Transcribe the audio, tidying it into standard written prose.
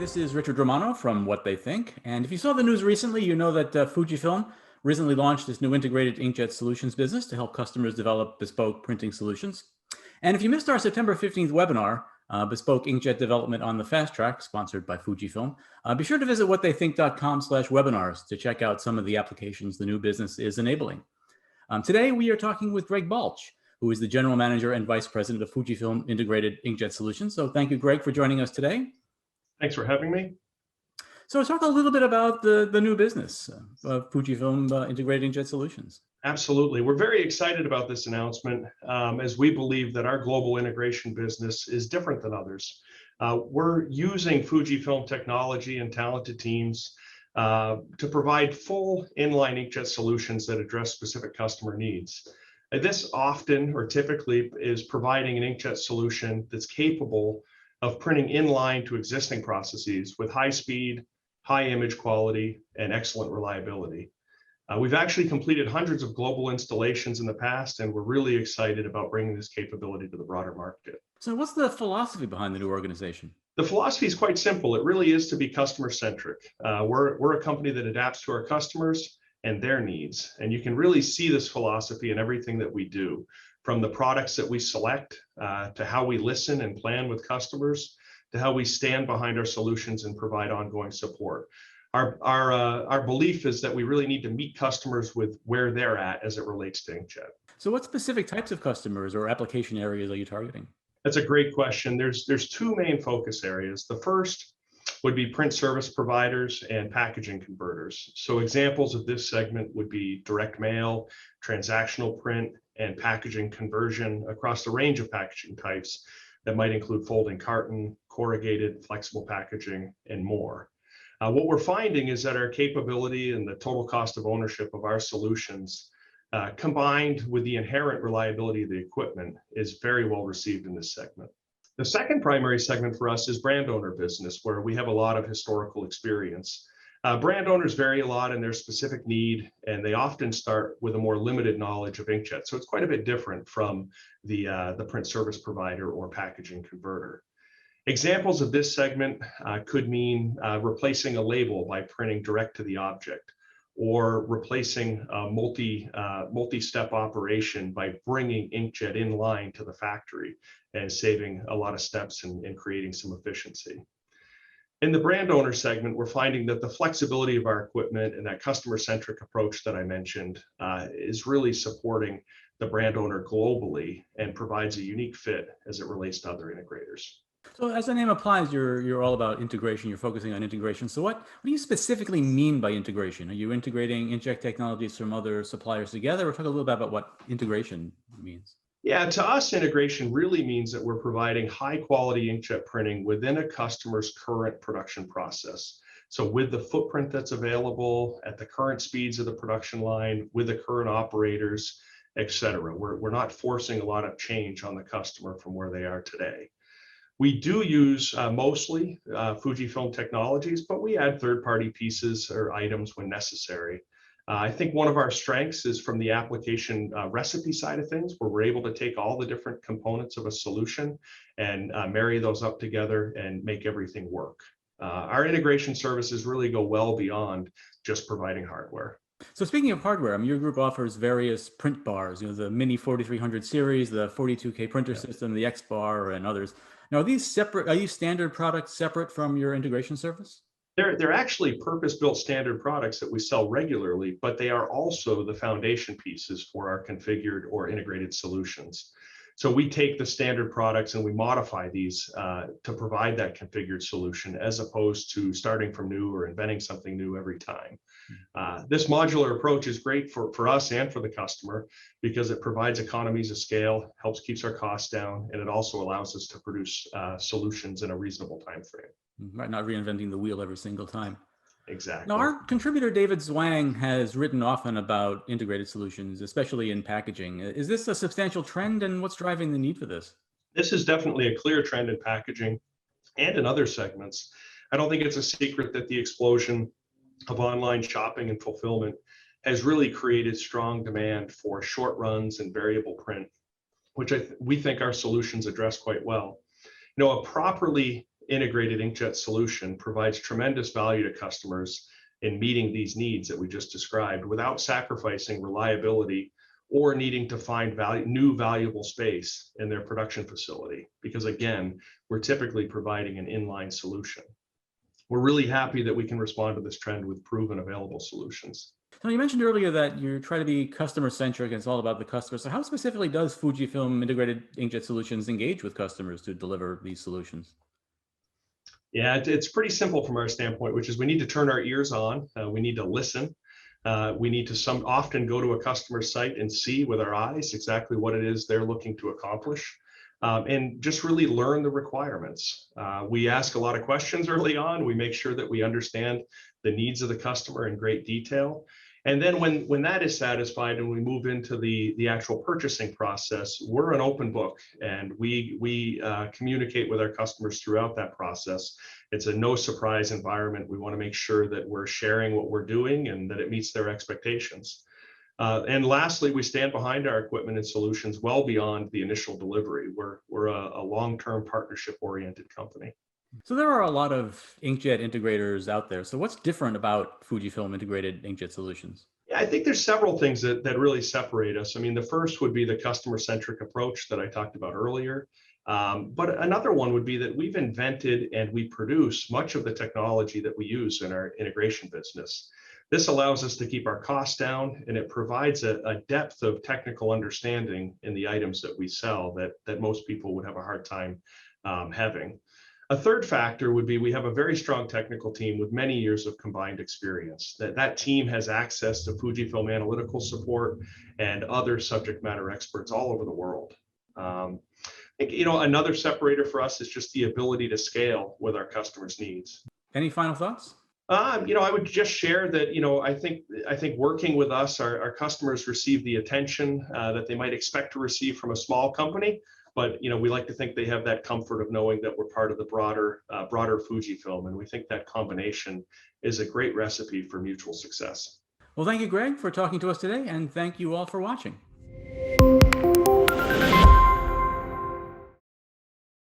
This is Richard Romano from What They Think. And if you saw the news recently, you know that Fujifilm recently launched this new integrated inkjet solutions business to help customers develop bespoke printing solutions. And if you missed our September 15th webinar, Bespoke Inkjet Development on the Fast Track, sponsored by Fujifilm, be sure to visit whattheythink.com/webinars to check out some of the applications the new business is enabling. Today, we are talking with Greg Balch, who is the General Manager and Vice President of Fujifilm Integrated Inkjet Solutions. So thank you, Greg, for joining us today. Thanks for having me. So talk a little bit about the new business of Fujifilm Integrated Inkjet Solutions. Absolutely. We're very excited about this announcement as we believe that our global integration business is different than others. We're using Fujifilm technology and talented teams to provide full inline inkjet solutions that address specific customer needs. This often or typically is providing an inkjet solution that's capable of printing inline to existing processes with high speed, high image quality, and excellent reliability. We've actually completed hundreds of global installations in the past, and we're really excited about bringing this capability to the broader market. So what's the philosophy behind the new organization? The philosophy is quite simple. It really is to be customer-centric. We're a company that adapts to our customers and their needs, and you can really see this philosophy in everything that we do, from the products that we select, to how we listen and plan with customers, to how we stand behind our solutions and provide ongoing support. Our belief is that we really need to meet customers with where they're at as it relates to inkjet. So what specific types of customers or application areas are you targeting? That's a great question. There's two main focus areas. The first would be print service providers and packaging converters. So examples of this segment would be direct mail, transactional print, and packaging conversion across a range of packaging types that might include folding carton, corrugated, flexible packaging, and more. What we're finding is that our capability and the total cost of ownership of our solutions, combined with the inherent reliability of the equipment, is very well received in this segment. The second primary segment for us is brand owner business, where we have a lot of historical experience. Brand owners vary a lot in their specific need, and they often start with a more limited knowledge of inkjet. So it's quite a bit different from the print service provider or packaging converter. Examples of this segment could mean replacing a label by printing direct to the object, or replacing a multi-step operation by bringing inkjet in line to the factory and saving a lot of steps and creating some efficiency. In the brand owner segment, we're finding that the flexibility of our equipment and that customer-centric approach that I mentioned is really supporting the brand owner globally and provides a unique fit as it relates to other integrators. So as the name applies, you're all about integration. You're focusing on integration. So what do you specifically mean by integration? Are you integrating inkjet technologies from other suppliers together, or talk a little bit about what integration means? Yeah, to us, integration really means that we're providing high quality inkjet printing within a customer's current production process. So with the footprint that's available at the current speeds of the production line, with the current operators, et cetera. We're not forcing a lot of change on the customer from where they are today. We do use mostly Fujifilm technologies, but we add third-party pieces or items when necessary. I think one of our strengths is from the application recipe side of things, where we're able to take all the different components of a solution and marry those up together and make everything work. Our integration services really go well beyond just providing hardware. So speaking of hardware, your group offers various print bars, the Mini 4300 series, the 42K printer system, the X bar, and others. Now, are these separate? Are these standard products separate from your integration service? They're actually purpose-built standard products that we sell regularly, but they are also the foundation pieces for our configured or integrated solutions. So we take the standard products and we modify these to provide that configured solution, as opposed to starting from new or inventing something new every time. This modular approach is great for us and for the customer because it provides economies of scale, helps keeps our costs down, and it also allows us to produce solutions in a reasonable time frame. Right, not reinventing the wheel every single time. Exactly. Now, our contributor David Zwang has written often about integrated solutions, especially in packaging. Is this a substantial trend, and what's driving the need for this? This is definitely a clear trend in packaging and in other segments. I don't think it's a secret that the explosion of online shopping and fulfillment has really created strong demand for short runs and variable print, which we think our solutions address quite well. A properly integrated inkjet solution provides tremendous value to customers in meeting these needs that we just described without sacrificing reliability or needing to find new valuable space in their production facility. Because again, we're typically providing an inline solution. We're really happy that we can respond to this trend with proven available solutions. Now, you mentioned earlier that you try to be customer-centric and it's all about the customer. So how specifically does Fujifilm Integrated Inkjet Solutions engage with customers to deliver these solutions? Yeah, it's pretty simple from our standpoint, which is we need to turn our ears on. We need to listen. We need to often go to a customer site and see with our eyes exactly what it is they're looking to accomplish, and just really learn the requirements. We ask a lot of questions early on. We make sure that we understand the needs of the customer in great detail. And then when that is satisfied and we move into the actual purchasing process, we're an open book, and we communicate with our customers throughout that process. It's a no surprise environment. We want to make sure that we're sharing what we're doing and that it meets their expectations. And lastly, we stand behind our equipment and solutions well beyond the initial delivery. We're a long-term partnership-oriented company. So there are a lot of inkjet integrators out there. So what's different about Fujifilm Integrated Inkjet Solutions? Yeah, I think there's several things that really separate us. I mean, the first would be the customer-centric approach that I talked about earlier. But another one would be that we've invented and we produce much of the technology that we use in our integration business. This allows us to keep our costs down, and it provides a depth of technical understanding in the items that we sell that most people would have a hard time having. A third factor would be we have a very strong technical team with many years of combined experience. That team has access to Fujifilm analytical support and other subject matter experts all over the world. I think, another separator for us is just the ability to scale with our customers' needs. Any final thoughts? I would just share that, I think working with us, our customers receive the attention that they might expect to receive from a small company. But we like to think they have that comfort of knowing that we're part of the broader Fujifilm, and we think that combination is a great recipe for mutual success. Well, thank you, Greg, for talking to us today, and thank you all for watching.